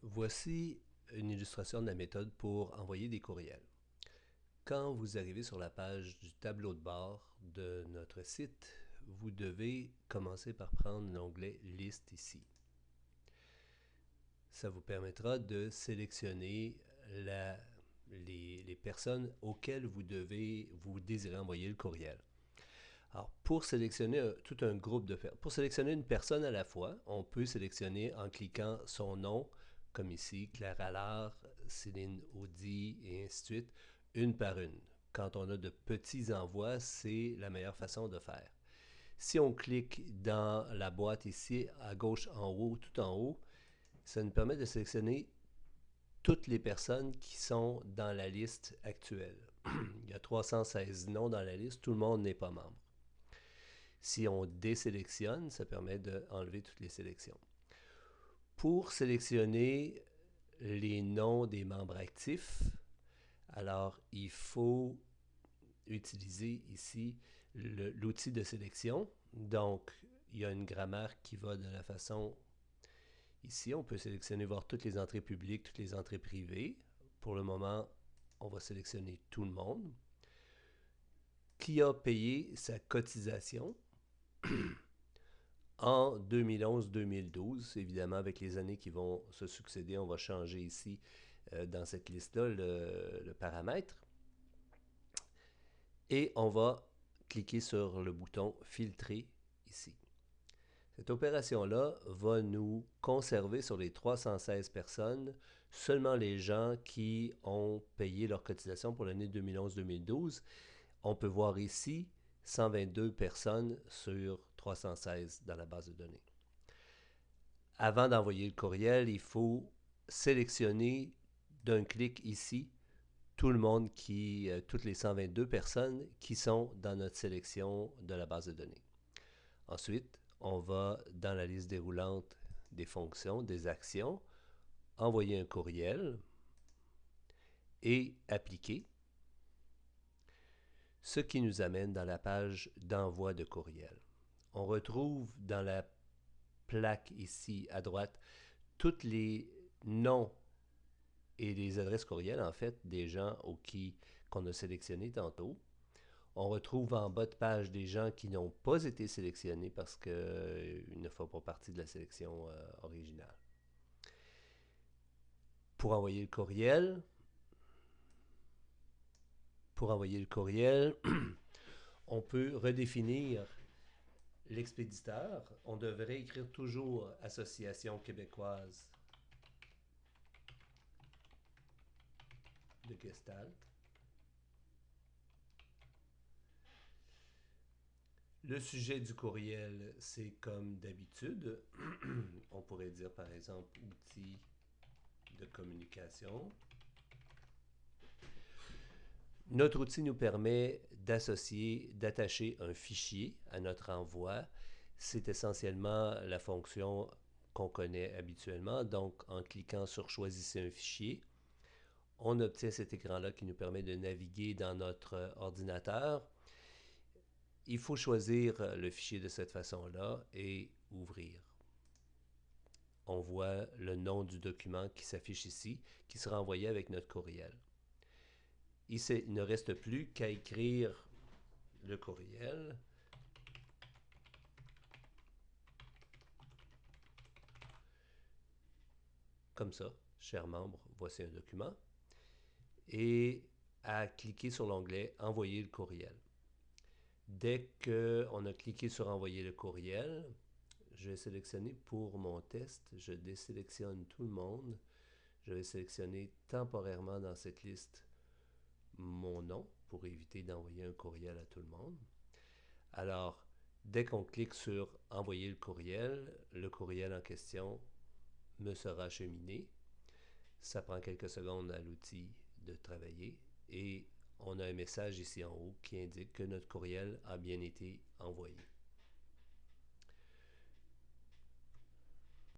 Voici une illustration de la méthode pour envoyer des courriels. Quand vous arrivez sur la page du tableau de bord de notre site, vous devez commencer par prendre l'onglet « Liste » ici. Ça vous permettra de sélectionner les personnes auxquelles vous désirez envoyer le courriel. Alors, pour sélectionner tout un groupe de personnes, pour sélectionner une personne à la fois, on peut sélectionner en cliquant son nom, comme ici, Claire Allard, Céline Audy, et ainsi de suite, une par une. Quand on a de petits envois, c'est la meilleure façon de faire. Si on clique dans la boîte ici, à gauche en haut, tout en haut, ça nous permet de sélectionner toutes les personnes qui sont dans la liste actuelle. Il y a 316 noms dans la liste, tout le monde n'est pas membre. Si on désélectionne, ça permet d'enlever toutes les sélections. Pour sélectionner les noms des membres actifs, alors il faut utiliser ici l'outil de sélection. Donc, il y a une grammaire qui va de la façon... Ici, on peut sélectionner, voir toutes les entrées publiques, toutes les entrées privées. Pour le moment, on va sélectionner tout le monde. Qui a payé sa cotisation en 2011-2012, évidemment, avec les années qui vont se succéder, on va changer ici, dans cette liste-là, le paramètre. Et on va cliquer sur le bouton « Filtrer » ici. Cette opération-là va nous conserver sur les 316 personnes seulement les gens qui ont payé leur cotisation pour l'année 2011-2012. On peut voir ici 122 personnes sur 316 dans la base de données. Avant d'envoyer le courriel, il faut sélectionner d'un clic ici tout le monde toutes les 122 personnes qui sont dans notre sélection de la base de données. Ensuite, on va dans la liste déroulante des fonctions, des actions, envoyer un courriel et appliquer, ce qui nous amène dans la page d'envoi de courriel. On retrouve dans la plaque ici à droite tous les noms et les adresses courriels, en fait, des gens qu'on a sélectionnés tantôt. On retrouve en bas de page des gens qui n'ont pas été sélectionnés parce qu'ils ne font pas partie de la sélection originale. Pour envoyer le courriel, on peut redéfinir l'expéditeur. On devrait écrire toujours Association québécoise de Gestalt. Le sujet du courriel, c'est comme d'habitude. On pourrait dire par exemple outils de communication. Notre outil nous permet d'attacher un fichier à notre envoi. C'est essentiellement la fonction qu'on connaît habituellement. Donc, en cliquant sur « Choisissez un fichier », on obtient cet écran-là qui nous permet de naviguer dans notre ordinateur. Il faut choisir le fichier de cette façon-là et ouvrir. On voit le nom du document qui s'affiche ici, qui sera envoyé avec notre courriel. Il ne reste plus qu'à écrire le courriel. Comme ça, cher membre, voici un document. Et à cliquer sur l'onglet « Envoyer le courriel ». Dès qu'on a cliqué sur « Envoyer le courriel », je vais sélectionner pour mon test, je désélectionne tout le monde. Je vais sélectionner temporairement dans cette liste mon nom pour éviter d'envoyer un courriel à tout le monde. Alors, dès qu'on clique sur « Envoyer le courriel en question me sera acheminé. Ça prend quelques secondes à l'outil de travailler et on a un message ici en haut qui indique que notre courriel a bien été envoyé.